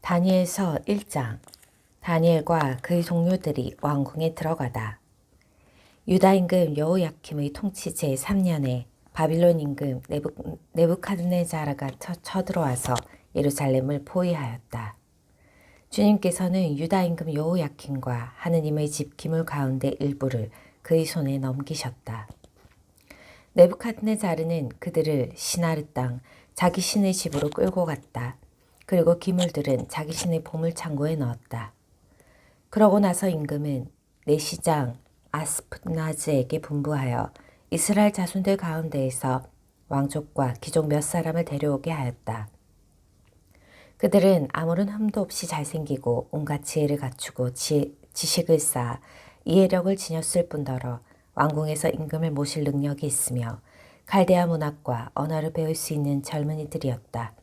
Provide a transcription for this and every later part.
다니엘서 1장. 다니엘과 그의 동료들이 왕궁에 들어가다. 유다 임금 여호야킴의 통치 제3년에 바빌론 임금 네부카드네자르가 쳐들어와서 예루살렘을 포위하였다. 주님께서는 유다 임금 여호야킴과 하느님의 집 기물 가운데 일부를 그의 손에 넘기셨다. 네부카드네자르는 그들을 시나르 땅 자기 신의 집으로 끌고 갔다. 그리고 기물들은 자기 신의 보물창고에 넣었다. 그러고 나서 임금은 내시장 아스프나즈에게 분부하여 이스라엘 자손들 가운데에서 왕족과 귀족 몇 사람을 데려오게 하였다. 그들은 아무런 흠도 없이 잘생기고 온갖 지혜를 갖추고 지식을 쌓아 이해력을 지녔을 뿐더러 왕궁에서 임금을 모실 능력이 있으며 갈대아 문학과 언어를 배울 수 있는 젊은이들이었다.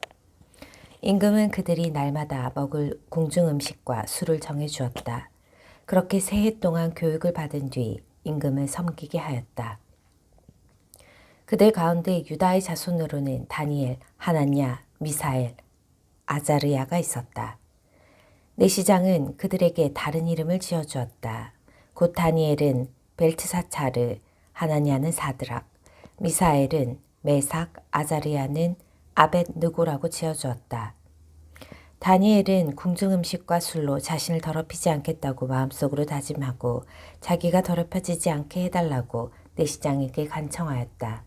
임금은 그들이 날마다 먹을 궁중 음식과 술을 정해주었다. 그렇게 3해 동안 교육을 받은 뒤 임금을 섬기게 하였다. 그들 가운데 유다의 자손으로는 다니엘, 하나냐, 미사엘, 아자르야가 있었다. 내시장은 그들에게 다른 이름을 지어주었다. 곧 다니엘은 벨트사차르, 하나냐는 사드락, 미사엘은 메삭, 아자르야는 아벳느고라고 지어주었다. 다니엘은 궁중 음식과 술로 자신을 더럽히지 않겠다고 마음속으로 다짐하고 자기가 더럽혀지지 않게 해달라고 내시장에게 간청하였다.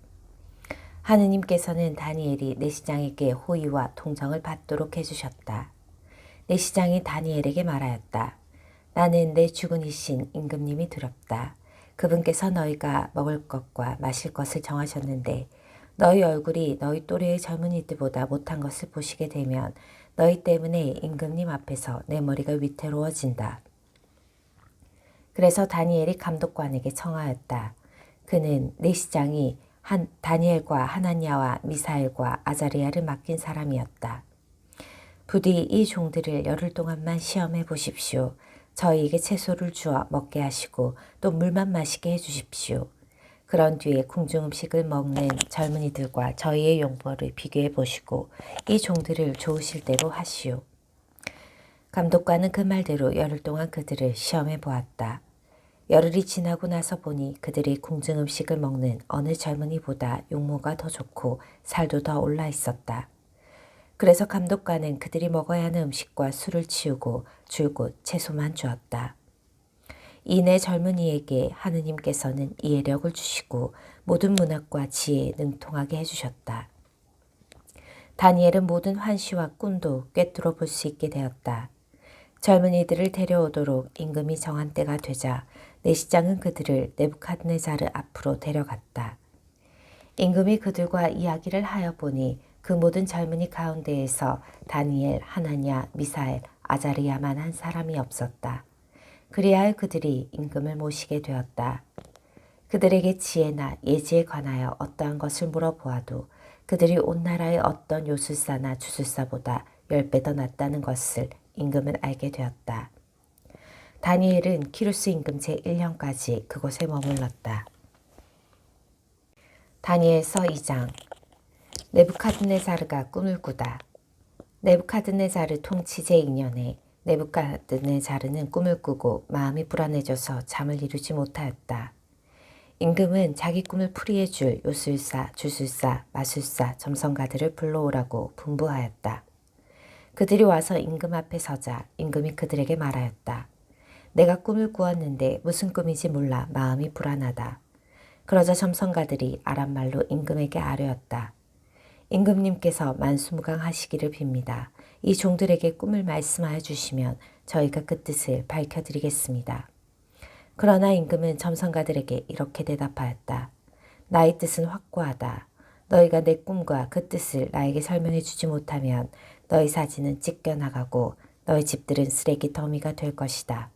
하느님께서는 다니엘이 내시장에게 호의와 동정을 받도록 해주셨다. 내시장이 다니엘에게 말하였다. 나는 내 죽은 이신 임금님이 두렵다. 그분께서 너희가 먹을 것과 마실 것을 정하셨는데 너희 얼굴이 너희 또래의 젊은이들보다 못한 것을 보시게 되면 너희 때문에 임금님 앞에서 내 머리가 위태로워진다. 그래서 다니엘이 감독관에게 청하였다. 그는 내시장이 다니엘과 하나냐와 미사엘과 아자리야를 맡긴 사람이었다. 부디 이 종들을 열흘 동안만 시험해 보십시오. 저희에게 채소를 주어 먹게 하시고 또 물만 마시게 해주십시오. 그런 뒤에 궁중 음식을 먹는 젊은이들과 저희의 용벌을 비교해 보시고 이 종들을 좋으실 대로 하시오. 감독관은 그 말대로 열흘 동안 그들을 시험해 보았다. 열흘이 지나고 나서 보니 그들이 궁중 음식을 먹는 어느 젊은이보다 용모가 더 좋고 살도 더 올라 있었다. 그래서 감독관은 그들이 먹어야 하는 음식과 술을 치우고 줄곧 채소만 주었다. 이내 젊은이에게 하느님께서는 이해력을 주시고 모든 문학과 지혜에 능통하게 해주셨다. 다니엘은 모든 환시와 꿈도 꿰뚫어 볼 수 있게 되었다. 젊은이들을 데려오도록 임금이 정한 때가 되자 내시장은 그들을 네부카드네자르 앞으로 데려갔다. 임금이 그들과 이야기를 하여 보니 그 모든 젊은이 가운데에서 다니엘, 하나냐, 미사엘, 아자리야만 한 사람이 없었다. 그리하여 그들이 임금을 모시게 되었다. 그들에게 지혜나 예지에 관하여 어떠한 것을 물어보아도 그들이 온 나라의 어떤 요술사나 주술사보다 10배 더 낫다는 것을 임금은 알게 되었다. 다니엘은 키루스 임금 제1년까지 그곳에 머물렀다. 다니엘서 2장. 네부카드네자르가 꿈을 꾸다. 네부카드네자르 통치 제2년에 네부카드네자르는 꿈을 꾸고 마음이 불안해져서 잠을 이루지 못하였다. 임금은 자기 꿈을 풀이해 줄 요술사, 주술사, 마술사, 점성가들을 불러오라고 분부하였다. 그들이 와서 임금 앞에 서자 임금이 그들에게 말하였다. 내가 꿈을 꾸었는데 무슨 꿈인지 몰라 마음이 불안하다. 그러자 점성가들이 아람말로 임금에게 아뢰었다. 임금님께서 만수무강하시기를 빕니다. 이 종들에게 꿈을 말씀하여 주시면 저희가 그 뜻을 밝혀드리겠습니다. 그러나 임금은 점성가들에게 이렇게 대답하였다. 나의 뜻은 확고하다. 너희가 내 꿈과 그 뜻을 나에게 설명해 주지 못하면 너희 사진은 찢겨나가고 너희 집들은 쓰레기 더미가 될 것이다.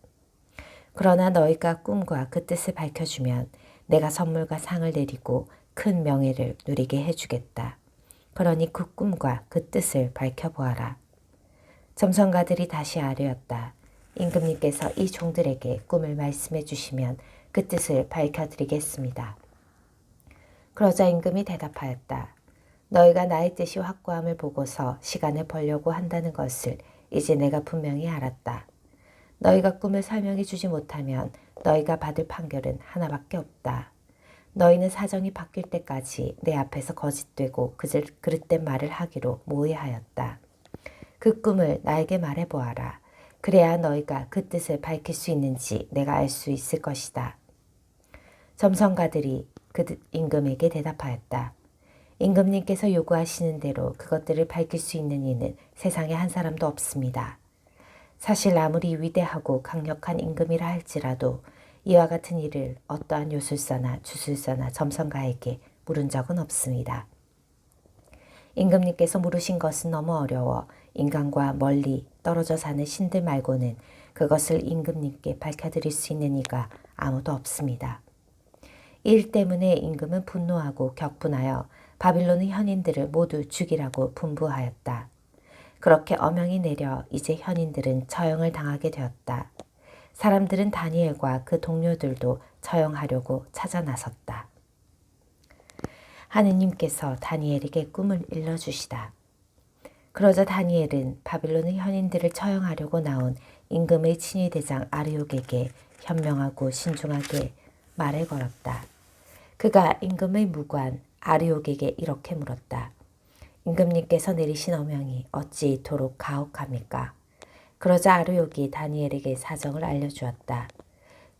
그러나 너희가 꿈과 그 뜻을 밝혀주면 내가 선물과 상을 내리고 큰 명예를 누리게 해주겠다. 그러니 그 꿈과 그 뜻을 밝혀보아라. 점성가들이 다시 아뢰었다. 임금님께서 이 종들에게 꿈을 말씀해 주시면 그 뜻을 밝혀드리겠습니다. 그러자 임금이 대답하였다. 너희가 나의 뜻이 확고함을 보고서 시간을 벌려고 한다는 것을 이제 내가 분명히 알았다. 너희가 꿈을 설명해 주지 못하면 너희가 받을 판결은 하나밖에 없다. 너희는 사정이 바뀔 때까지 내 앞에서 거짓되고 그릇된 말을 하기로 모의하였다. 그 꿈을 나에게 말해보아라. 그래야 너희가 그 뜻을 밝힐 수 있는지 내가 알 수 있을 것이다. 점성가들이 임금에게 대답하였다. 임금님께서 요구하시는 대로 그것들을 밝힐 수 있는 이는 세상에 한 사람도 없습니다. 사실 아무리 위대하고 강력한 임금이라 할지라도 이와 같은 일을 어떠한 요술사나 주술사나 점성가에게 물은 적은 없습니다. 임금님께서 물으신 것은 너무 어려워 인간과 멀리 떨어져 사는 신들 말고는 그것을 임금님께 밝혀드릴 수 있는 이가 아무도 없습니다. 이 일 때문에 임금은 분노하고 격분하여 바빌론의 현인들을 모두 죽이라고 분부하였다. 그렇게 엄명이 내려 이제 현인들은 처형을 당하게 되었다. 사람들은 다니엘과 그 동료들도 처형하려고 찾아 나섰다. 하느님께서 다니엘에게 꿈을 일러주시다. 그러자 다니엘은 바빌론의 현인들을 처형하려고 나온 임금의 친위대장 아르욕에게 현명하고 신중하게 말을 걸었다. 그가 임금의 무관 아르욕에게 이렇게 물었다. 임금님께서 내리신 어명이 어찌 이토록 가혹합니까? 그러자 아르욕이 다니엘에게 사정을 알려주었다.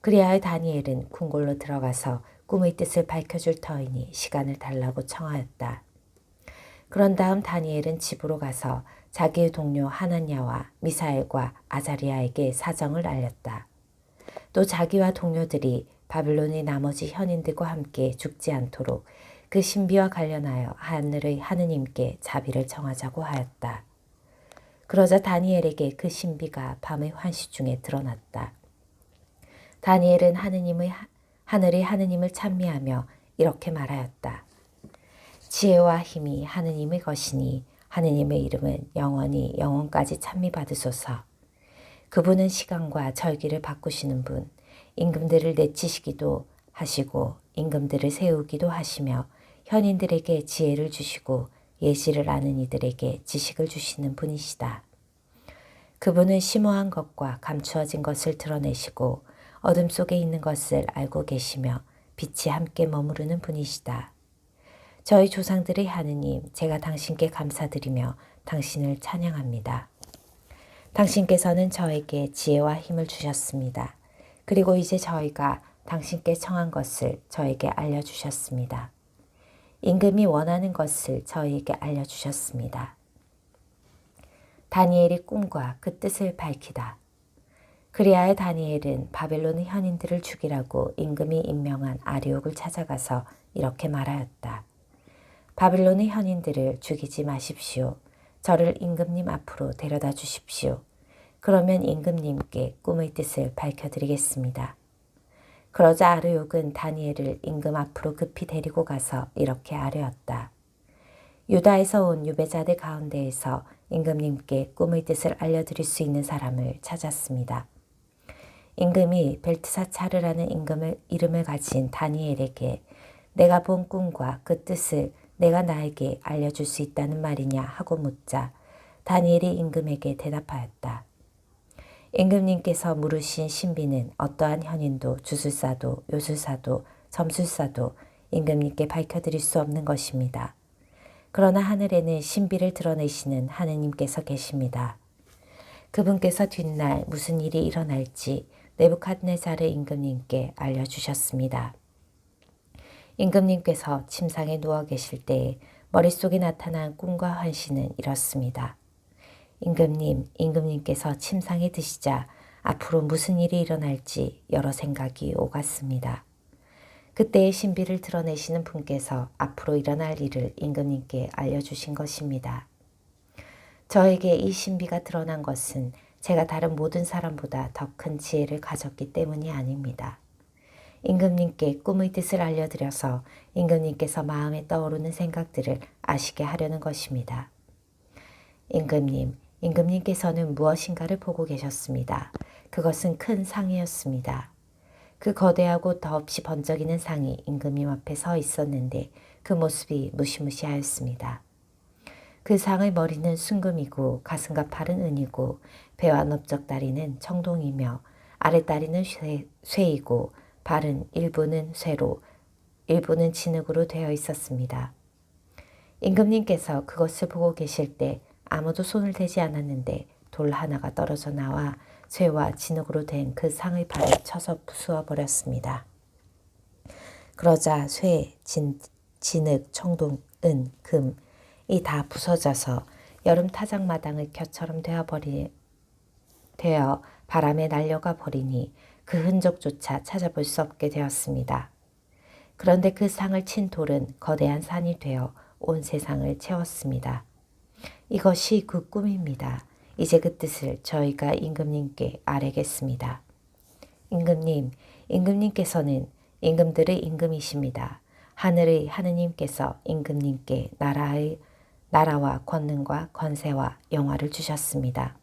그리하여 다니엘은 궁궐로 들어가서 꿈의 뜻을 밝혀줄 터이니 시간을 달라고 청하였다. 그런 다음 다니엘은 집으로 가서 자기의 동료 하나냐와 미사엘과 아자리아에게 사정을 알렸다. 또 자기와 동료들이 바빌론의 나머지 현인들과 함께 죽지 않도록 그 신비와 관련하여 하늘의 하느님께 자비를 청하자고 하였다. 그러자 다니엘에게 그 신비가 밤의 환시 중에 드러났다. 다니엘은 하늘의 하느님을 찬미하며 이렇게 말하였다. 지혜와 힘이 하느님의 것이니 하느님의 이름은 영원히 영원까지 찬미받으소서. 그분은 시간과 절기를 바꾸시는 분, 임금들을 내치시기도 하시고 임금들을 세우기도 하시며 현인들에게 지혜를 주시고 예시를 아는 이들에게 지식을 주시는 분이시다. 그분은 심오한 것과 감추어진 것을 드러내시고 어둠 속에 있는 것을 알고 계시며 빛이 함께 머무르는 분이시다. 저희 조상들의 하느님, 제가 당신께 감사드리며 당신을 찬양합니다. 당신께서는 저에게 지혜와 힘을 주셨습니다. 그리고 이제 저희가 당신께 청한 것을 저에게 알려주셨습니다. 임금이 원하는 것을 저희에게 알려주셨습니다. 다니엘의 꿈과 그 뜻을 밝히다. 그리하여 다니엘은 바벨론의 현인들을 죽이라고 임금이 임명한 아리옥을 찾아가서 이렇게 말하였다. 바벨론의 현인들을 죽이지 마십시오. 저를 임금님 앞으로 데려다 주십시오. 그러면 임금님께 꿈의 뜻을 밝혀드리겠습니다. 그러자 아르욕은 다니엘을 임금 앞으로 급히 데리고 가서 이렇게 아뢰었다. 유다에서 온 유배자들 가운데에서 임금님께 꿈의 뜻을 알려드릴 수 있는 사람을 찾았습니다. 임금이 벨트사차르라는 이름을 가진 다니엘에게 내가 본 꿈과 그 뜻을 내가 나에게 알려줄 수 있다는 말이냐 하고 묻자 다니엘이 임금에게 대답하였다. 임금님께서 물으신 신비는 어떠한 현인도 주술사도 요술사도 점술사도 임금님께 밝혀드릴 수 없는 것입니다. 그러나 하늘에는 신비를 드러내시는 하느님께서 계십니다. 그분께서 뒷날 무슨 일이 일어날지 네부갓네살의 임금님께 알려주셨습니다. 임금님께서 침상에 누워 계실 때에 머릿속에 나타난 꿈과 환시는 이렇습니다. 임금님께서 침상에 드시자 앞으로 무슨 일이 일어날지 여러 생각이 오갔습니다. 그때의 신비를 드러내시는 분께서 앞으로 일어날 일을 임금님께 알려주신 것입니다. 저에게 이 신비가 드러난 것은 제가 다른 모든 사람보다 더 큰 지혜를 가졌기 때문이 아닙니다. 임금님께 꿈의 뜻을 알려드려서 임금님께서 마음에 떠오르는 생각들을 아시게 하려는 것입니다. 임금님께서는 무엇인가를 보고 계셨습니다. 그것은 큰 상이었습니다. 그 거대하고 더없이 번쩍이는 상이 임금님 앞에 서 있었는데 그 모습이 무시무시하였습니다. 그 상의 머리는 순금이고 가슴과 팔은 은이고 배와 넓적다리는 청동이며 아랫다리는 쇠이고 발은 일부는 쇠로 일부는 진흙으로 되어 있었습니다. 임금님께서 그것을 보고 계실 때 아무도 손을 대지 않았는데 돌 하나가 떨어져 나와 쇠와 진흙으로 된 그 상의 발을 쳐서 부수어 버렸습니다. 그러자 쇠, 진흙, 청동, 은, 금이 다 부서져서 여름 타작마당의 곁처럼 되어 바람에 날려가 버리니 그 흔적조차 찾아볼 수 없게 되었습니다. 그런데 그 상을 친 돌은 거대한 산이 되어 온 세상을 채웠습니다. 이것이 그 꿈입니다. 이제 그 뜻을 저희가 임금님께 아뢰겠습니다. 임금님, 임금님께서는 임금들의 임금이십니다. 하늘의 하느님께서 임금님께 나라와 권능과 권세와 영화를 주셨습니다.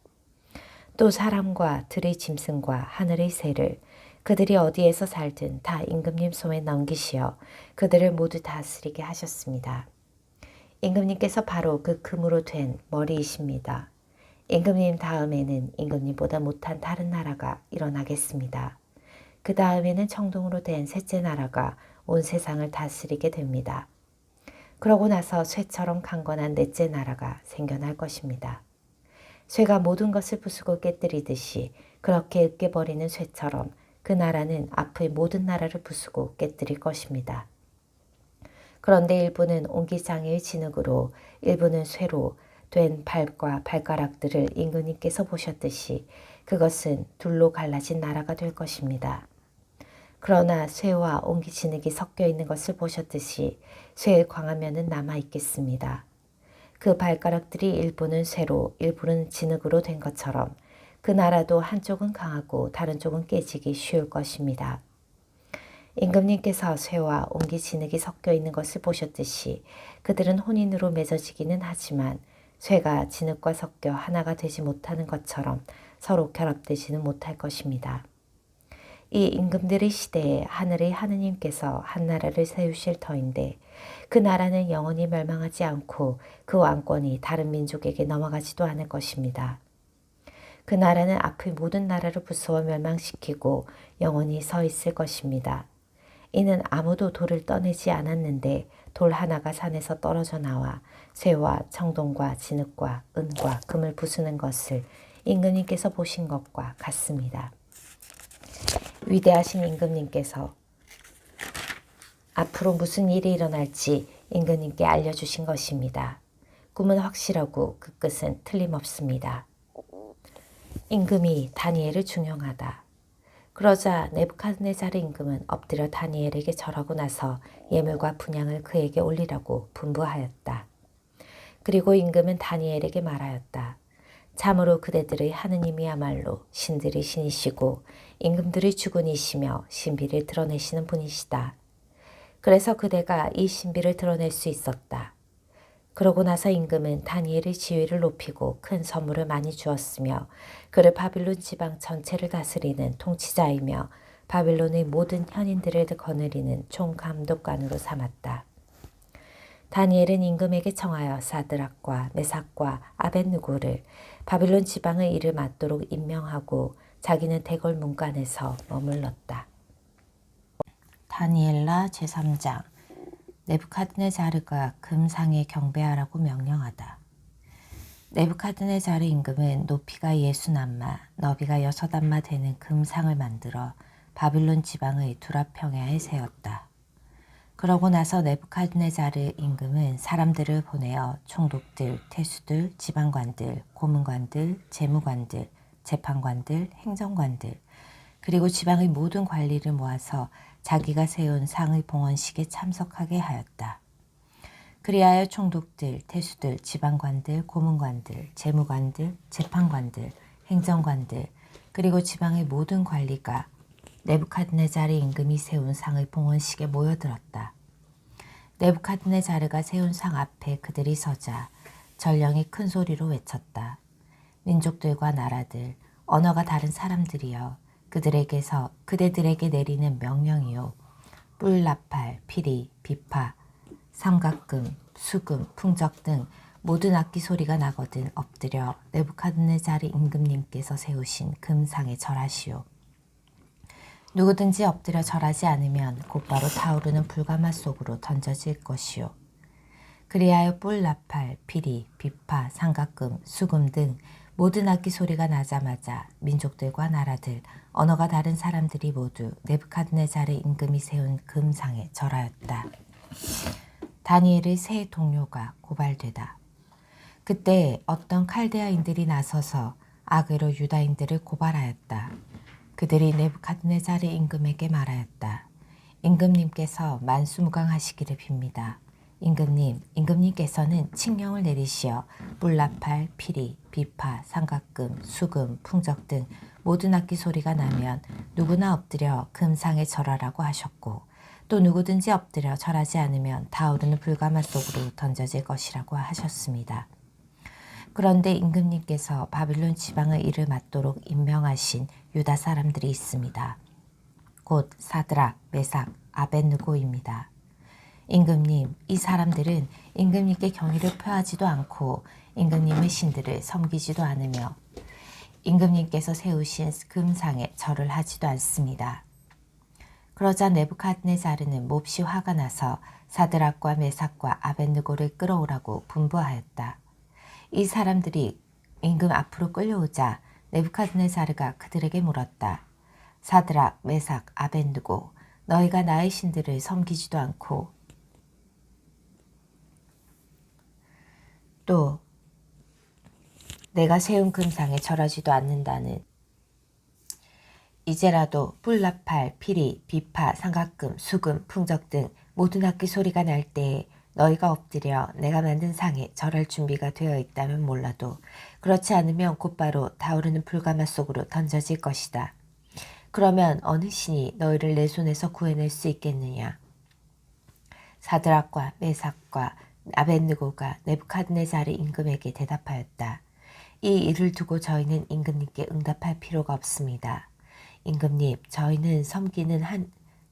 또 사람과 들의 짐승과 하늘의 새를 그들이 어디에서 살든 다 임금님 손에 넘기시어 그들을 모두 다스리게 하셨습니다. 임금님께서 바로 그 금으로 된 머리이십니다. 임금님 다음에는 임금님보다 못한 다른 나라가 일어나겠습니다. 그 다음에는 청동으로 된 셋째 나라가 온 세상을 다스리게 됩니다. 그러고 나서 쇠처럼 강건한 넷째 나라가 생겨날 것입니다. 쇠가 모든 것을 부수고 깨뜨리듯이 그렇게 으깨버리는 쇠처럼 그 나라는 앞의 모든 나라를 부수고 깨뜨릴 것입니다. 그런데 일부는 옹기장애의 진흙으로 일부는 쇠로 된 발과 발가락들을 임금님께서 보셨듯이 그것은 둘로 갈라진 나라가 될 것입니다. 그러나 쇠와 옹기 진흙이 섞여 있는 것을 보셨듯이 쇠의 광화면은 남아있겠습니다. 그 발가락들이 일부는 쇠로 일부는 진흙으로 된 것처럼 그 나라도 한쪽은 강하고 다른 쪽은 깨지기 쉬울 것입니다. 임금님께서 쇠와 옹기 진흙이 섞여 있는 것을 보셨듯이 그들은 혼인으로 맺어지기는 하지만 쇠가 진흙과 섞여 하나가 되지 못하는 것처럼 서로 결합되지는 못할 것입니다. 이 임금들의 시대에 하늘의 하느님께서 한 나라를 세우실 터인데 그 나라는 영원히 멸망하지 않고 그 왕권이 다른 민족에게 넘어가지도 않을 것입니다. 그 나라는 앞의 모든 나라를 부수어 멸망시키고 영원히 서 있을 것입니다. 이는 아무도 돌을 떠내지 않았는데 돌 하나가 산에서 떨어져 나와 쇠와 청동과 진흙과 은과 금을 부수는 것을 임금님께서 보신 것과 같습니다. 위대하신 임금님께서 앞으로 무슨 일이 일어날지 임금님께 알려주신 것입니다. 꿈은 확실하고 그 끝은 틀림없습니다. 임금이 다니엘을 중용하다. 그러자 네부갓네자르 임금은 엎드려 다니엘에게 절하고 나서 예물과 분향을 그에게 올리라고 분부하였다. 그리고 임금은 다니엘에게 말하였다. 참으로 그대들의 하느님이야말로 신들의 신이시고 임금들의 주군이시며 신비를 드러내시는 분이시다. 그래서 그대가 이 신비를 드러낼 수 있었다. 그러고 나서 임금은 다니엘의 지위를 높이고 큰 선물을 많이 주었으며 그를 바빌론 지방 전체를 다스리는 통치자이며 바빌론의 모든 현인들을 거느리는 총감독관으로 삼았다. 다니엘은 임금에게 청하여 사드락과 메삭과 아벳느고를 바빌론 지방의 일을 맡도록 임명하고 자기는 대궐 문간에서 머물렀다. 다니엘라 제3장 네부갓네자르가 금상에 경배하라고 명령하다. 네부갓네자르 임금은 높이가 60안마, 너비가 6안마 되는 금상을 만들어 바빌론 지방의 두라평야에 세웠다. 그러고 나서 네부갓네자르 임금은 사람들을 보내어 총독들, 태수들, 지방관들, 고문관들, 재무관들, 재판관들, 행정관들, 그리고 지방의 모든 관리를 모아서 자기가 세운 상의 봉헌식에 참석하게 하였다. 그리하여 총독들, 태수들, 지방관들, 고문관들, 재무관들, 재판관들, 행정관들, 그리고 지방의 모든 관리가 네부갓네자르 임금이 세운 상의 봉헌식에 모여들었다. 네부갓네자르가 세운 상 앞에 그들이 서자 전령이 큰 소리로 외쳤다. 민족들과 나라들, 언어가 다른 사람들이여, 그대들에게 내리는 명령이요. 뿔, 나팔, 피리, 비파, 삼각금, 수금, 풍적 등 모든 악기 소리가 나거든 엎드려 네부갓네살 임금님께서 세우신 금상에 절하시오. 누구든지 엎드려 절하지 않으면 곧바로 타오르는 불가마 속으로 던져질 것이오. 그리하여 뿔, 나팔, 피리, 비파, 삼각금, 수금 등 모든 악기 소리가 나자마자 민족들과 나라들, 언어가 다른 사람들이 모두 네부갓네살의 임금이 세운 금상에 절하였다. 다니엘의 세 동료가 고발되다. 그때 어떤 칼데아인들이 나서서 악의로 유다인들을 고발하였다. 그들이 네부갓네살의 임금에게 말하였다. 임금님께서 만수무강하시기를 빕니다. 임금님, 임금님께서는 칙령을 내리시어 뿔나팔, 피리, 비파, 삼각금, 수금, 풍적 등 모든 악기 소리가 나면 누구나 엎드려 금상에 절하라고 하셨고 또 누구든지 엎드려 절하지 않으면 타오르는 불가마 속으로 던져질 것이라고 하셨습니다. 그런데 임금님께서 바빌론 지방의 일을 맡도록 임명하신 유다 사람들이 있습니다. 곧 사드락, 메삭, 아벳느고입니다. 임금님, 이 사람들은 임금님께 경의를 표하지도 않고 임금님의 신들을 섬기지도 않으며 임금님께서 세우신 금상에 절을 하지도 않습니다. 그러자 네부갓네살은 몹시 화가 나서 사드락과 메삭과 아벳느고를 끌어오라고 분부하였다. 이 사람들이 임금 앞으로 끌려오자 네부갓네살가 그들에게 물었다. 사드락, 메삭, 아벳느고, 너희가 나의 신들을 섬기지도 않고 또 내가 세운 금상에 절하지도 않는다는 이제라도 뿔나팔, 피리, 비파, 삼각금, 수금, 풍적 등 모든 악기 소리가 날 때에 너희가 엎드려 내가 만든 상에 절할 준비가 되어 있다면 몰라도 그렇지 않으면 곧바로 타오르는 불가마 속으로 던져질 것이다. 그러면 어느 신이 너희를 내 손에서 구해낼 수 있겠느냐. 사드락과 메삭과 아벳느고가 네부갓네살의 임금에게 대답하였다. 이 일을 두고 저희는 임금님께 응답할 필요가 없습니다. 임금님,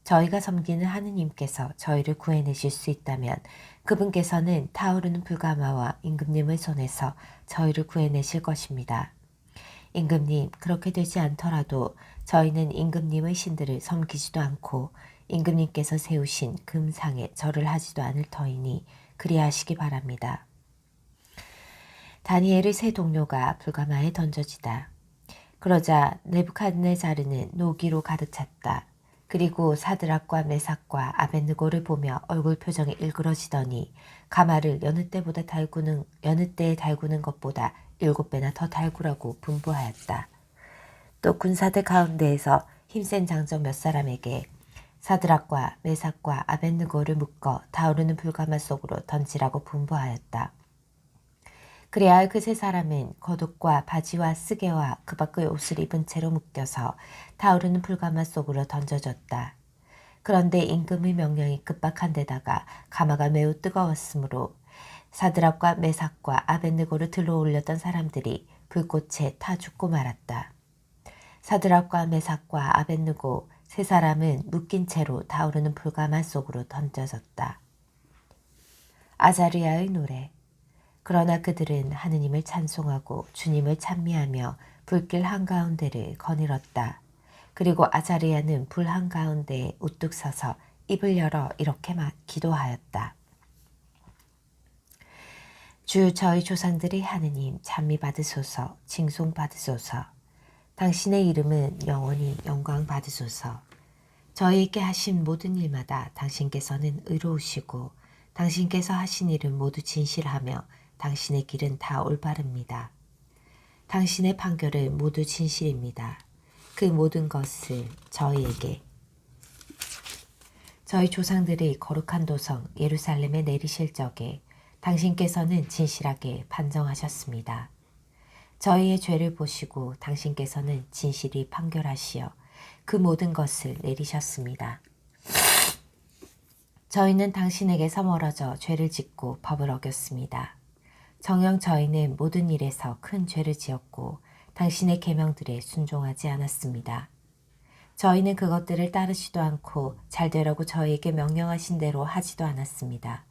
저희가 섬기는 하느님께서 저희를 구해내실 수 있다면 그분께서는 타오르는 불가마와 임금님의 손에서 저희를 구해내실 것입니다. 임금님, 그렇게 되지 않더라도 저희는 임금님의 신들을 섬기지도 않고 임금님께서 세우신 금상에 절을 하지도 않을 터이니 그리하시기 바랍니다. 다니엘의 세 동료가 불가마에 던져지다. 그러자 네부갓네살은 노기로 가득 찼다. 그리고 사드락과 메삭과 아벳느고를 보며 얼굴 표정이 일그러지더니 가마를 여느 때에 달구는 것보다 7배나 더 달구라고 분부하였다. 또 군사들 가운데에서 힘센 장정 몇 사람에게 사드락과 메삭과 아벳느고를 묶어 타오르는 불가마 속으로 던지라고 분부하였다. 그래야 그 세 사람은 겉옷과 바지와 쓰개와 그 밖의 옷을 입은 채로 묶여서 타오르는 불가마 속으로 던져졌다. 그런데 임금의 명령이 급박한 데다가 가마가 매우 뜨거웠으므로 사드락과 메삭과 아벳느고를 들러 올렸던 사람들이 불꽃에 타 죽고 말았다. 사드락과 메삭과 아벳느고 세 사람은 묶인 채로 타오르는 불가마 속으로 던져졌다. 아자리아의 노래. 그러나 그들은 하느님을 찬송하고 주님을 찬미하며 불길 한가운데를 거닐었다. 그리고 아자리아는 불 한가운데에 우뚝 서서 입을 열어 이렇게 기도하였다. 주 저희 조상들의 하느님 찬미 받으소서, 칭송 받으소서. 당신의 이름은 영원히 영광 받으소서. 저희에게 하신 모든 일마다 당신께서는 의로우시고 당신께서 하신 일은 모두 진실하며 당신의 길은 다 올바릅니다. 당신의 판결은 모두 진실입니다. 그 모든 것을 저희 조상들의 거룩한 도성 예루살렘에 내리실 적에 당신께서는 진실하게 판정하셨습니다. 저희의 죄를 보시고 당신께서는 진실히 판결하시어 그 모든 것을 내리셨습니다. 저희는 당신에게서 멀어져 죄를 짓고 법을 어겼습니다. 정녕 저희는 모든 일에서 큰 죄를 지었고 당신의 계명들에 순종하지 않았습니다. 저희는 그것들을 따르지도 않고 잘 되라고 저희에게 명령하신 대로 하지도 않았습니다.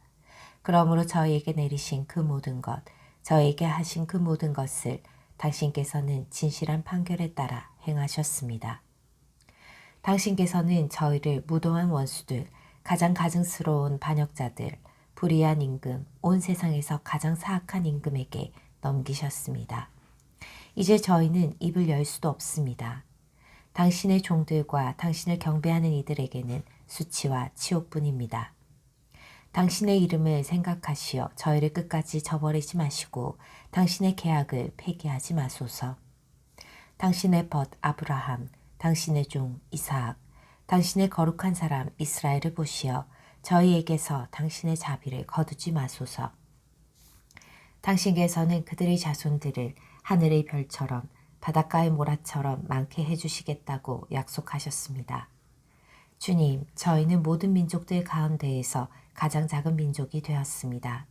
그러므로 저희에게 내리신 그 모든 것, 저희에게 하신 그 모든 것을 당신께서는 진실한 판결에 따라 행하셨습니다. 당신께서는 저희를 무도한 원수들, 가장 가증스러운 반역자들, 불의한 임금, 온 세상에서 가장 사악한 임금에게 넘기셨습니다. 이제 저희는 입을 열 수도 없습니다. 당신의 종들과 당신을 경배하는 이들에게는 수치와 치욕뿐입니다. 당신의 이름을 생각하시어 저희를 끝까지 저버리지 마시고 당신의 계약을 폐기하지 마소서. 당신의 벗 아브라함, 당신의 종 이삭, 당신의 거룩한 사람 이스라엘을 보시어 저희에게서 당신의 자비를 거두지 마소서. 당신께서는 그들의 자손들을 하늘의 별처럼 바닷가의 모라처럼 많게 해주시겠다고 약속하셨습니다. 주님, 저희는 모든 민족들 가운데에서 가장 작은 민족이 되었습니다.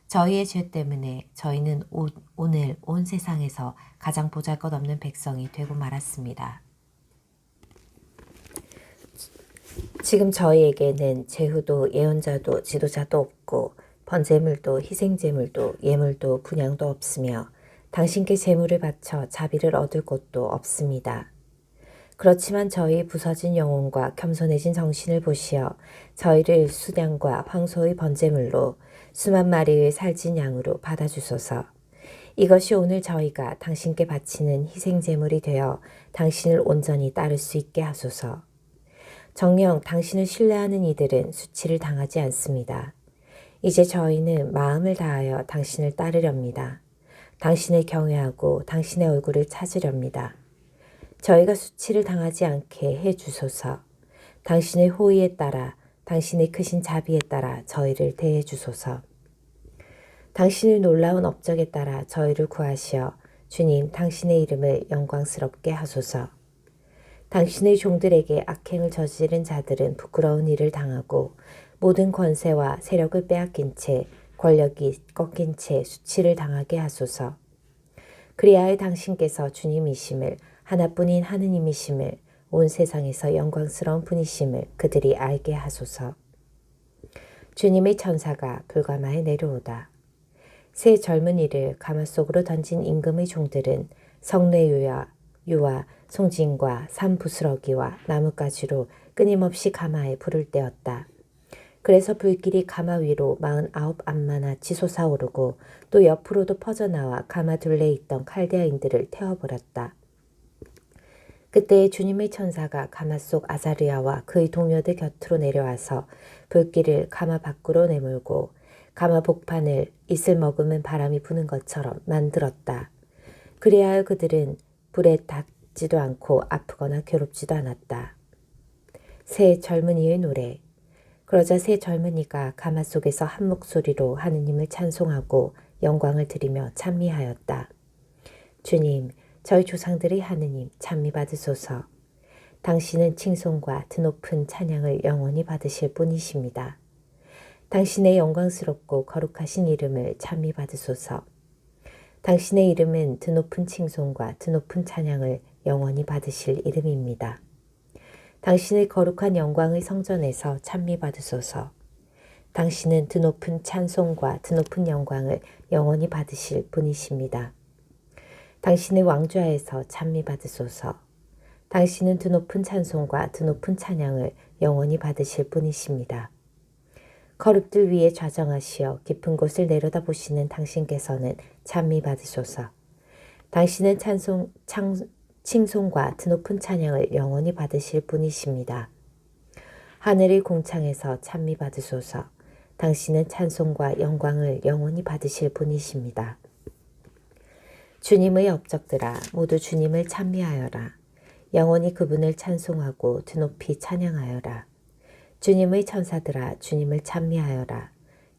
저희의 죄 때문에 저희는 오늘 온 세상에서 가장 보잘것없는 백성이 되고 말았습니다. 지금 저희에게는 제후도 예언자도 지도자도 없고 번제물도 희생제물도 예물도 분향도 없으며 당신께 제물을 바쳐 자비를 얻을 곳도 없습니다. 그렇지만 저희의 부서진 영혼과 겸손해진 정신을 보시어 저희를 수량과 황소의 번제물로 수만 마리의 살찐 양으로 받아주소서. 이것이 오늘 저희가 당신께 바치는 희생제물이 되어 당신을 온전히 따를 수 있게 하소서. 정녕 당신을 신뢰하는 이들은 수치를 당하지 않습니다. 이제 저희는 마음을 다하여 당신을 따르렵니다. 당신을 경외하고 당신의 얼굴을 찾으렵니다. 저희가 수치를 당하지 않게 해주소서. 당신의 호의에 따라 당신의 크신 자비에 따라 저희를 대해 주소서. 당신의 놀라운 업적에 따라 저희를 구하시어 주님 당신의 이름을 영광스럽게 하소서. 당신의 종들에게 악행을 저지른 자들은 부끄러운 일을 당하고 모든 권세와 세력을 빼앗긴 채 권력이 꺾인 채 수치를 당하게 하소서. 그리하여 당신께서 주님이심을 하나뿐인 하느님이심을 온 세상에서 영광스러운 분이심을 그들이 알게 하소서. 주님의 천사가 불가마에 내려오다. 새 젊은이를 가마 속으로 던진 임금의 종들은 성례유와 송진과 산부스러기와 나뭇가지로 끊임없이 가마에 불을 떼었다. 그래서 불길이 가마 위로 49 암마나 치솟아오르고 또 옆으로도 퍼져나와 가마 둘레에 있던 칼데아인들을 태워버렸다. 그때 주님의 천사가 가마 속 아자르야와 그의 동료들 곁으로 내려와서 불길을 가마 밖으로 내몰고 가마 복판을 이슬 머금은 바람이 부는 것처럼 만들었다. 그리하여 그들은 불에 닿지도 않고 아프거나 괴롭지도 않았다. 새 젊은이의 노래. 그러자 새 젊은이가 가마 속에서 한 목소리로 하느님을 찬송하고 영광을 드리며 찬미하였다. 주님, 저희 조상들의 하느님 찬미 받으소서. 당신은 칭송과 드높은 찬양을 영원히 받으실 분이십니다. 당신의 영광스럽고 거룩하신 이름을 찬미 받으소서. 당신의 이름은 드높은 칭송과 드높은 찬양을 영원히 받으실 이름입니다. 당신의 거룩한 영광의 성전에서 찬미 받으소서. 당신은 드높은 찬송과 드높은 영광을 영원히 받으실 분이십니다. 당신의 왕좌에서 찬미 받으소서. 당신은 드높은 찬송과 드높은 찬양을 영원히 받으실 분이십니다. 거룩들 위에 좌정하시어 깊은 곳을 내려다보시는 당신께서는 찬미 받으소서. 당신은 칭송과 드높은 찬양을 영원히 받으실 분이십니다. 하늘의 공창에서 찬미 받으소서. 당신은 찬송과 영광을 영원히 받으실 분이십니다. 주님의 업적들아 모두 주님을 찬미하여라. 영원히 그분을 찬송하고 드높이 찬양하여라. 주님의 천사들아 주님을 찬미하여라.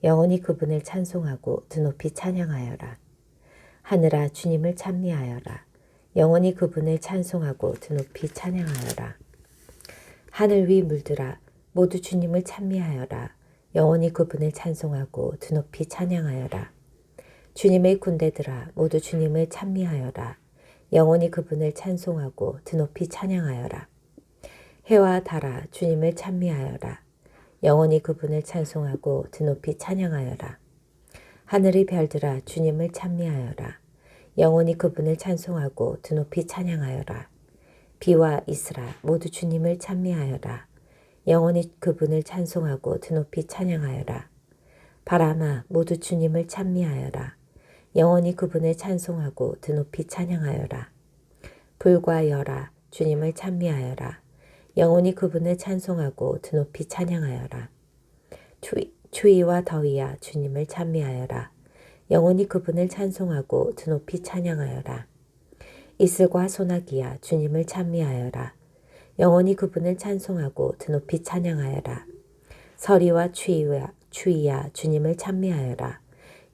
영원히 그분을 찬송하고 드높이 찬양하여라. 하늘아 주님을 찬미하여라. 영원히 그분을 찬송하고 드높이 찬양하여라. 하늘 위 물들아 모두 주님을 찬미하여라. 영원히 그분을 찬송하고 드높이 찬양하여라. 주님의 군대들아 모두 주님을 찬미하여라. 영원히 그분을 찬송하고 드높이 찬양하여라. 해와 달아 주님을 찬미하여라. 영원히 그분을 찬송하고 드높이 찬양하여라. 하늘의 별들아 주님을 찬미하여라. 영원히 그분을 찬송하고 드높이 찬양하여라. 비와 이슬아 모두 주님을 찬미하여라. 영원히 그분을 찬송하고 드높이 찬양하여라. 바람아 모두 주님을 찬미하여라. 영원히 그분을 찬송하고 드높이 찬양하여라. 불과 열아 주님을 찬미하여라. 영원히 그분을 찬송하고 드높이 찬양하여라. 추위와 더위야 주님을 찬미하여라. 영원히 그분을 찬송하고 드높이 찬양하여라. 이슬과 소나기야 주님을 찬미하여라. 영원히 그분을 찬송하고 드높이 찬양하여라. 서리와 추위야 주님을 찬미하여라.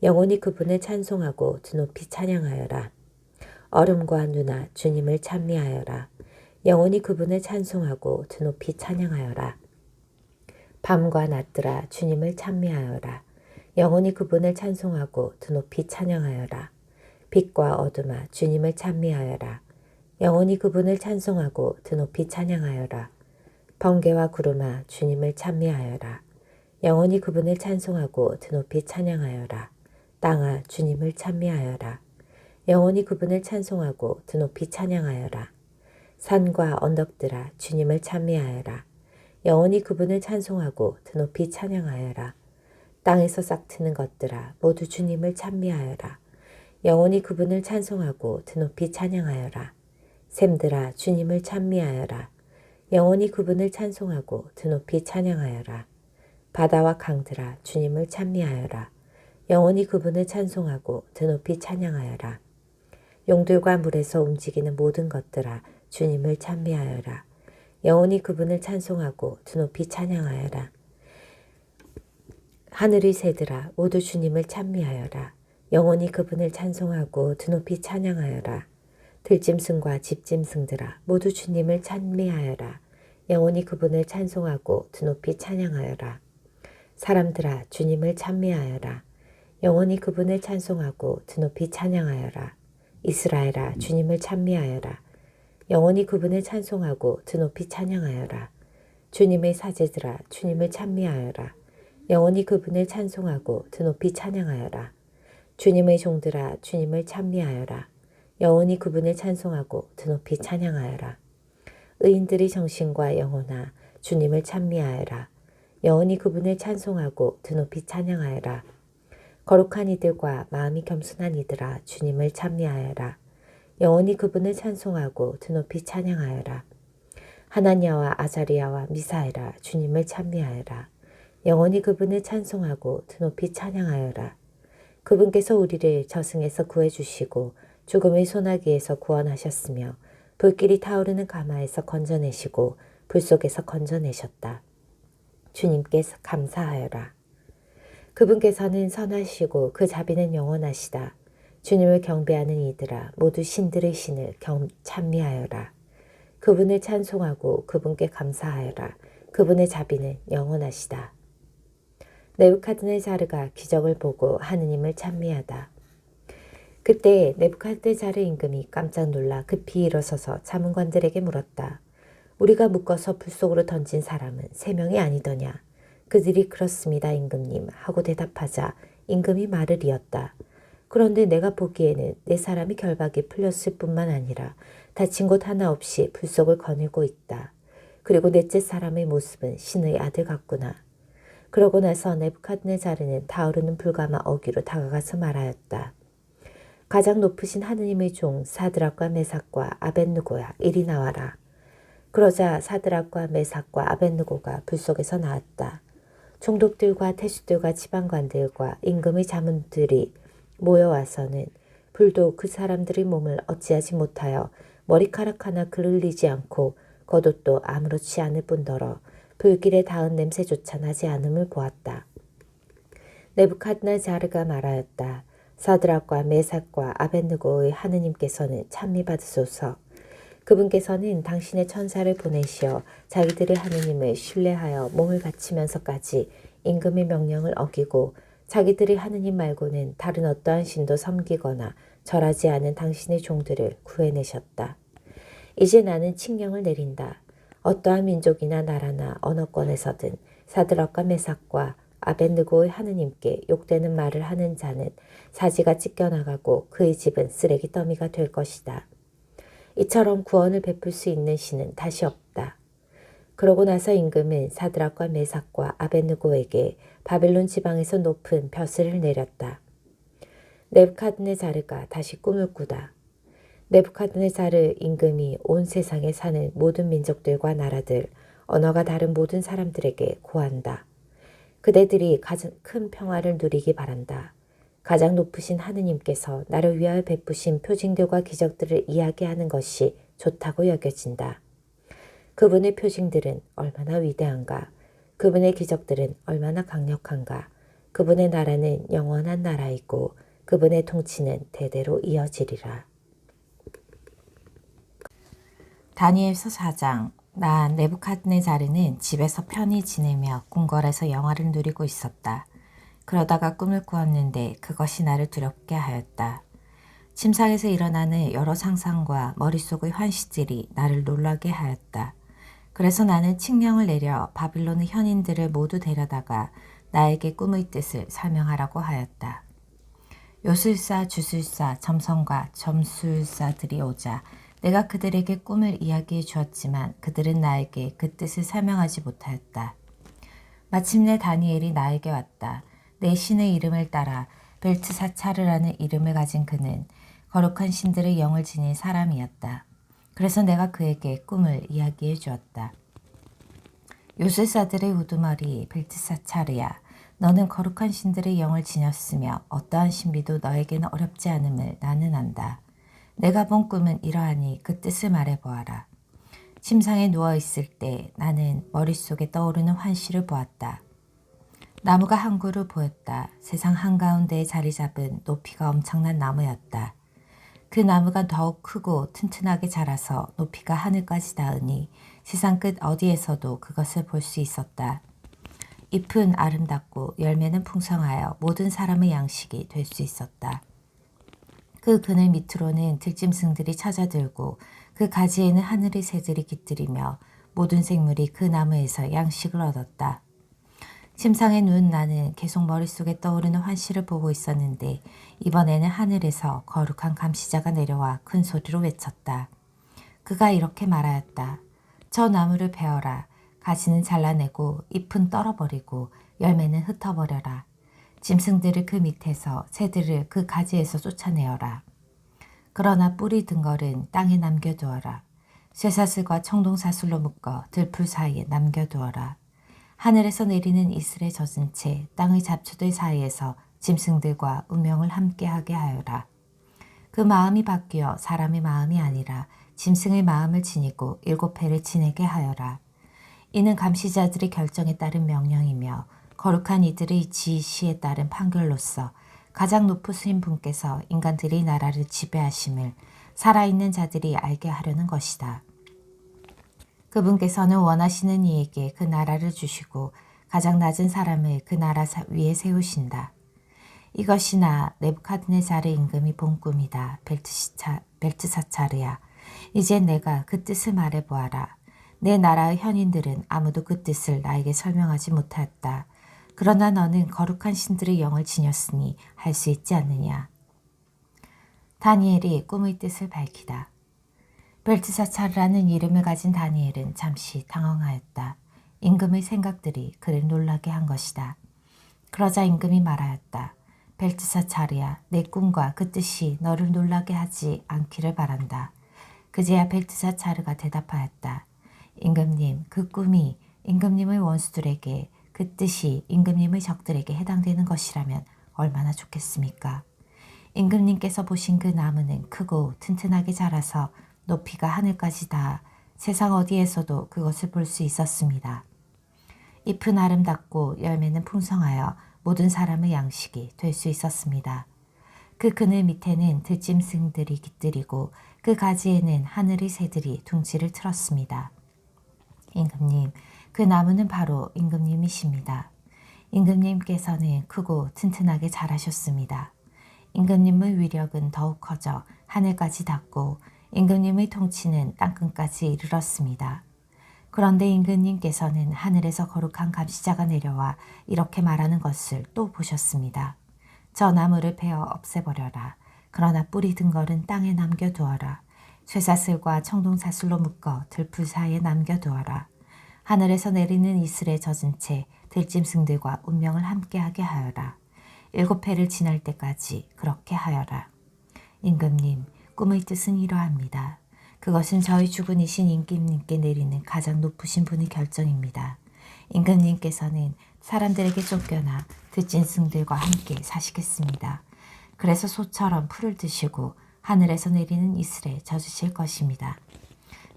영원히 그분을 찬송하고 드높이 찬양하여라. 얼음과 누나 주님을 찬미하여라. 영원히 그분을 찬송하고 드높이 찬양하여라. 밤과 낮들아 주님을 찬미하여라. 영원히 그분을 찬송하고 드높이 찬양하여라. 빛과 어둠아 주님을 찬미하여라. 영원히 그분을 찬송하고 드높이 찬양하여라. 번개와 구름아 주님을 찬미하여라. 영원히 그분을 찬송하고 드높이 찬양하여라. 땅아 주님을 찬미하여라. 영원히 그분을 찬송하고 드높이 찬양하여라. 산과 언덕들아 주님을 찬미하여라. 영원히 그분을 찬송하고 드높이 찬양하여라. 땅에서 싹트는 것들아 모두 주님을 찬미하여라. 영원히 그분을 찬송하고 드높이 찬양하여라. 샘들아 주님을 찬미하여라. 영원히 그분을 찬송하고 드높이 찬양하여라. 바다와 강들아 주님을 찬미하여라. 영원히 그분을 찬송하고 드높이 찬양하여라. 용들과 물에서 움직이는 모든 것들아 주님을 찬미하여라. 영원히 그분을 찬송하고 드높이 찬양하여라. 하늘의 새들아 모두 주님을 찬미하여라. 영원히 그분을 찬송하고 드높이 찬양하여라. 들짐승과 집짐승들아 모두 주님을 찬미하여라. 영원히 그분을 찬송하고 드높이 찬양하여라. 사람들아 주님을 찬미하여라. 영원히 그분을 찬송하고 드높이 찬양하여라. 이스라엘아 주님을 찬미하여라. 영원히 그분을 찬송하고 드높이 찬양하여라. 주님의 사제들아 주님을 찬미하여라. 영원히 그분을 찬송하고 드높이 찬양하여라. 주님의 종들아 주님을 찬미하여라. 영원히 그분을 찬송하고 드높이 찬양하여라. 의인들의 정신과 영혼아 주님을 찬미하여라. 영원히 그분을 찬송하고 드높이 찬양하여라. 거룩한 이들과 마음이 겸손한 이들아 주님을 찬미하여라. 영원히 그분을 찬송하고 드높이 찬양하여라. 하나냐와 아자리야와 미사엘아 주님을 찬미하여라. 영원히 그분을 찬송하고 드높이 찬양하여라. 그분께서 우리를 저승에서 구해주시고 죽음의 소나기에서 구원하셨으며 불길이 타오르는 가마에서 건져내시고 불 속에서 건져내셨다. 주님께서 감사하여라. 그분께서는 선하시고 그 자비는 영원하시다. 주님을 경배하는 이들아 모두 신들의 신을 찬미하여라. 그분을 찬송하고 그분께 감사하여라. 그분의 자비는 영원하시다. 느부갓네자르가 기적을 보고 하느님을 찬미하다. 그때 느부갓네자르 임금이 깜짝 놀라 급히 일어서서 자문관들에게 물었다. 우리가 묶어서 불 속으로 던진 사람은 3명이 아니더냐. 그들이 그렇습니다 임금님 하고 대답하자 임금이 말을 이었다. 그런데 내가 보기에는 4사람이 결박이 풀렸을 뿐만 아니라 다친 곳 하나 없이 불 속을 거닐고 있다. 그리고 넷째 사람의 모습은 신의 아들 같구나. 그러고 나서 느부갓네자르는 타오르는 불가마 어귀로 다가가서 말하였다. 가장 높으신 하느님의 종 사드락과 메삭과 아벳느고야 이리 나와라. 그러자 사드락과 메삭과 아벳느고가 불 속에서 나왔다. 총독들과 태수들과 지방관들과 임금의 자문들이 모여와서는 불도 그 사람들의 몸을 어찌하지 못하여 머리카락 하나 그을리지 않고 겉옷도 아무렇지 않을 뿐더러 불길에 닿은 냄새조차 나지 않음을 보았다. 느부갓네자르가 말하였다. 사드락과 메삭과 아벳느고의 하느님께서는 찬미받으소서. 그분께서는 당신의 천사를 보내시어 자기들의 하느님을 신뢰하여 몸을 바치면서까지 임금의 명령을 어기고 자기들의 하느님 말고는 다른 어떠한 신도 섬기거나 절하지 않은 당신의 종들을 구해내셨다. 이제 나는 칙령을 내린다. 어떠한 민족이나 나라나 언어권에서든 사드락과 메삭과 아벳느고의 하느님께 욕되는 말을 하는 자는 사지가 찢겨나가고 그의 집은 쓰레기 더미가 될 것이다. 이처럼 구원을 베풀 수 있는 신은 다시 없다. 그러고 나서 임금은 사드락과 메삭과 아벳느고에게 바벨론 지방에서 높은 벼슬을 내렸다. 느부갓네자르가 다시 꿈을 꾸다. 느부갓네자르 임금이 온 세상에 사는 모든 민족들과 나라들, 언어가 다른 모든 사람들에게 고한다. 그대들이 가장 큰 평화를 누리기 바란다. 가장 높으신 하느님께서 나를 위하여 베푸신 표징들과 기적들을 이야기하는 것이 좋다고 여겨진다. 그분의 표징들은 얼마나 위대한가. 그분의 기적들은 얼마나 강력한가. 그분의 나라는 영원한 나라이고 그분의 통치는 대대로 이어지리라. 다니엘서 4장. 나 느부갓네자르는 집에서 편히 지내며 궁궐에서 영화를 누리고 있었다. 그러다가 꿈을 꾸었는데 그것이 나를 두렵게 하였다. 침상에서 일어나는 여러 상상과 머릿속의 환시들이 나를 놀라게 하였다. 그래서 나는 칙령을 내려 바빌론의 현인들을 모두 데려다가 나에게 꿈의 뜻을 설명하라고 하였다. 요술사, 주술사, 점성과 점술사들이 오자 내가 그들에게 꿈을 이야기해 주었지만 그들은 나에게 그 뜻을 설명하지 못하였다. 마침내 다니엘이 나에게 왔다. 내 신의 이름을 따라 벨트사차르라는 이름을 가진 그는 거룩한 신들의 영을 지닌 사람이었다. 그래서 내가 그에게 꿈을 이야기해 주었다. 요술사들의 우두머리 벨트사차르야, 너는 거룩한 신들의 영을 지녔으며 어떠한 신비도 너에게는 어렵지 않음을 나는 안다. 내가 본 꿈은 이러하니 그 뜻을 말해보아라. 침상에 누워있을 때 나는 머릿속에 떠오르는 환시를 보았다. 나무가 한 그루 보였다. 세상 한가운데에 자리 잡은 높이가 엄청난 나무였다. 그 나무가 더욱 크고 튼튼하게 자라서 높이가 하늘까지 닿으니 세상 끝 어디에서도 그것을 볼 수 있었다. 잎은 아름답고 열매는 풍성하여 모든 사람의 양식이 될 수 있었다. 그 그늘 밑으로는 들짐승들이 찾아들고 그 가지에는 하늘의 새들이 깃들이며 모든 생물이 그 나무에서 양식을 얻었다. 침상에 누운 나는 계속 머릿속에 떠오르는 환시를 보고 있었는데 이번에는 하늘에서 거룩한 감시자가 내려와 큰 소리로 외쳤다. 그가 이렇게 말하였다. 저 나무를 베어라. 가지는 잘라내고 잎은 떨어버리고 열매는 흩어버려라. 짐승들을 그 밑에서 새들을 그 가지에서 쫓아내어라. 그러나 뿌리 등걸은 땅에 남겨두어라. 쇠사슬과 청동사슬로 묶어 들풀 사이에 남겨두어라. 하늘에서 내리는 이슬에 젖은 채 땅의 잡초들 사이에서 짐승들과 운명을 함께하게 하여라. 그 마음이 바뀌어 사람의 마음이 아니라 짐승의 마음을 지니고 7회를 지내게 하여라. 이는 감시자들의 결정에 따른 명령이며 거룩한 이들의 지시에 따른 판결로서 가장 높으신 분께서 인간들의 나라를 지배하심을 살아있는 자들이 알게 하려는 것이다. 그분께서는 원하시는 이에게 그 나라를 주시고 가장 낮은 사람을 그 나라 위에 세우신다. 이것이 나 느부갓네자르 임금이 본 꿈이다. 벨트사차르야. 이제 내가 그 뜻을 말해보아라. 내 나라의 현인들은 아무도 그 뜻을 나에게 설명하지 못하였다. 그러나 너는 거룩한 신들의 영을 지녔으니 할 수 있지 않느냐. 다니엘이 꿈의 뜻을 밝히다. 벨트사차르라는 이름을 가진 다니엘은 잠시 당황하였다. 임금의 생각들이 그를 놀라게 한 것이다. 그러자 임금이 말하였다. 벨트사차르야, 내 꿈과 그 뜻이 너를 놀라게 하지 않기를 바란다. 그제야 벨트사차르가 대답하였다. 임금님, 그 꿈이 임금님의 원수들에게 그 뜻이 임금님의 적들에게 해당되는 것이라면 얼마나 좋겠습니까? 임금님께서 보신 그 나무는 크고 튼튼하게 자라서 높이가 하늘까지 닿아 세상 어디에서도 그것을 볼 수 있었습니다. 잎은 아름답고 열매는 풍성하여 모든 사람의 양식이 될 수 있었습니다. 그 그늘 밑에는 들짐승들이 깃들이고 그 가지에는 하늘의 새들이 둥지를 틀었습니다. 임금님, 그 나무는 바로 임금님이십니다. 임금님께서는 크고 튼튼하게 자라셨습니다. 임금님의 위력은 더욱 커져 하늘까지 닿고 임금님의 통치는 땅끝까지 이르렀습니다. 그런데 임금님께서는 하늘에서 거룩한 감시자가 내려와 이렇게 말하는 것을 또 보셨습니다. 저 나무를 베어 없애버려라. 그러나 뿌리 든 걸은 땅에 남겨두어라. 쇠사슬과 청동사슬로 묶어 들풀 사이에 남겨두어라. 하늘에서 내리는 이슬에 젖은 채 들짐승들과 운명을 함께하게 하여라. 7회를 지날 때까지 그렇게 하여라. 임금님, 꿈의 뜻은 이러합니다. 그것은 저희 주군이신 임금님께 내리는 가장 높으신 분의 결정입니다. 임금님께서는 사람들에게 쫓겨나 들짐승들과 함께 사시겠습니다. 그래서 소처럼 풀을 드시고 하늘에서 내리는 이슬에 젖으실 것입니다.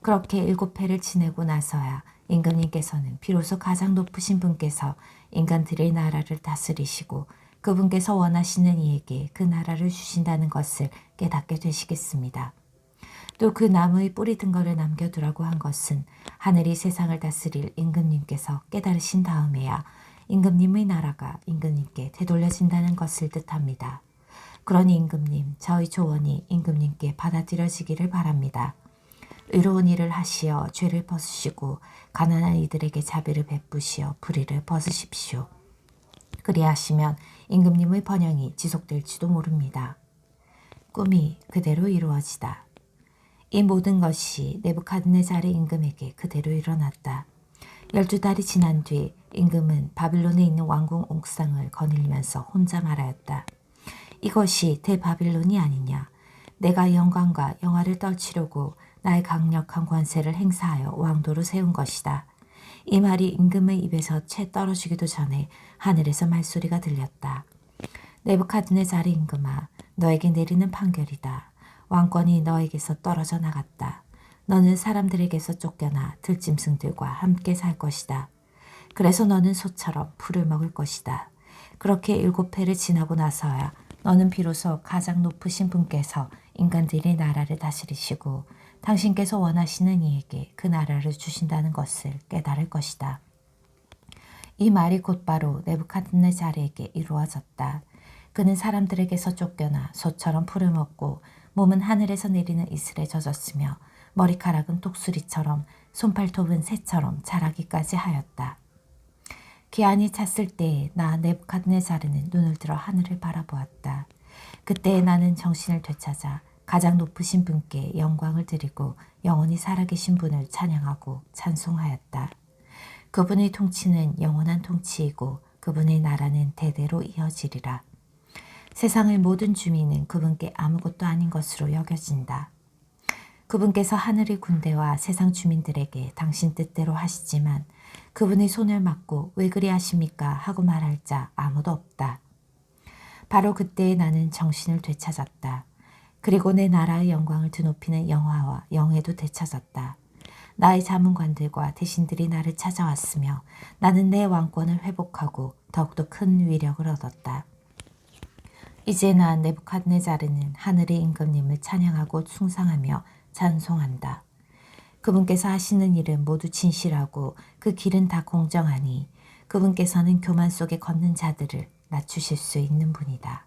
그렇게 7회를 지내고 나서야 임금님께서는 비로소 가장 높으신 분께서 인간들의 나라를 다스리시고 그분께서 원하시는 이에게 그 나라를 주신다는 것을 깨닫게 되시겠습니다. 또 그 나무의 뿌리 든 거를 남겨두라고 한 것은 하늘이 세상을 다스릴 임금님께서 깨달으신 다음에야 임금님의 나라가 임금님께 되돌려진다는 것을 뜻합니다. 그러니 임금님, 저희 조언이 임금님께 받아들여지기를 바랍니다. 의로운 일을 하시어 죄를 벗으시고 가난한 이들에게 자비를 베푸시어 불의를 벗으십시오. 그리하시면 임금님의 번영이 지속될지도 모릅니다. 꿈이 그대로 이루어지다. 이 모든 것이 네부갓네살 임금에게 그대로 일어났다. 12달이 지난 뒤 임금은 바빌론에 있는 왕궁 옥상을 거닐면서 혼자 말하였다. 이것이 대바빌론이 아니냐. 내가 영광과 영화를 떨치려고 나의 강력한 권세를 행사하여 왕도로 세운 것이다. 이 말이 임금의 입에서 채 떨어지기도 전에 하늘에서 말소리가 들렸다. 네부갓네살 임금아, 너에게 내리는 판결이다. 왕권이 너에게서 떨어져 나갔다. 너는 사람들에게서 쫓겨나 들짐승들과 함께 살 것이다. 그래서 너는 소처럼 풀을 먹을 것이다. 그렇게 7회를 지나고 나서야 너는 비로소 가장 높으신 분께서 인간들의 나라를 다스리시고 당신께서 원하시는 이에게 그 나라를 주신다는 것을 깨달을 것이다. 이 말이 곧바로 네부갓네살에게 이루어졌다. 그는 사람들에게서 쫓겨나 소처럼 풀을 먹고 몸은 하늘에서 내리는 이슬에 젖었으며 머리카락은 독수리처럼 손팔톱은 새처럼 자라기까지 하였다. 기한이 찼을 때에 나 네부갓네살은 눈을 들어 하늘을 바라보았다. 그때에 나는 정신을 되찾아 가장 높으신 분께 영광을 드리고 영원히 살아계신 분을 찬양하고 찬송하였다. 그분의 통치는 영원한 통치이고 그분의 나라는 대대로 이어지리라. 세상의 모든 주민은 그분께 아무것도 아닌 것으로 여겨진다. 그분께서 하늘의 군대와 세상 주민들에게 당신 뜻대로 하시지만 그분의 손을 맞고 왜 그리하십니까 하고 말할 자 아무도 없다. 바로 그때에 나는 정신을 되찾았다. 그리고 내 나라의 영광을 드높이는 영화와 영예도 되찾았다. 나의 자문관들과 대신들이 나를 찾아왔으며 나는 내 왕권을 회복하고 더욱더 큰 위력을 얻었다. 이제 나 네부갓네살은 하늘의 임금님을 찬양하고 숭상하며 찬송한다. 그분께서 하시는 일은 모두 진실하고 그 길은 다 공정하니 그분께서는 교만 속에 걷는 자들을 낮추실 수 있는 분이다.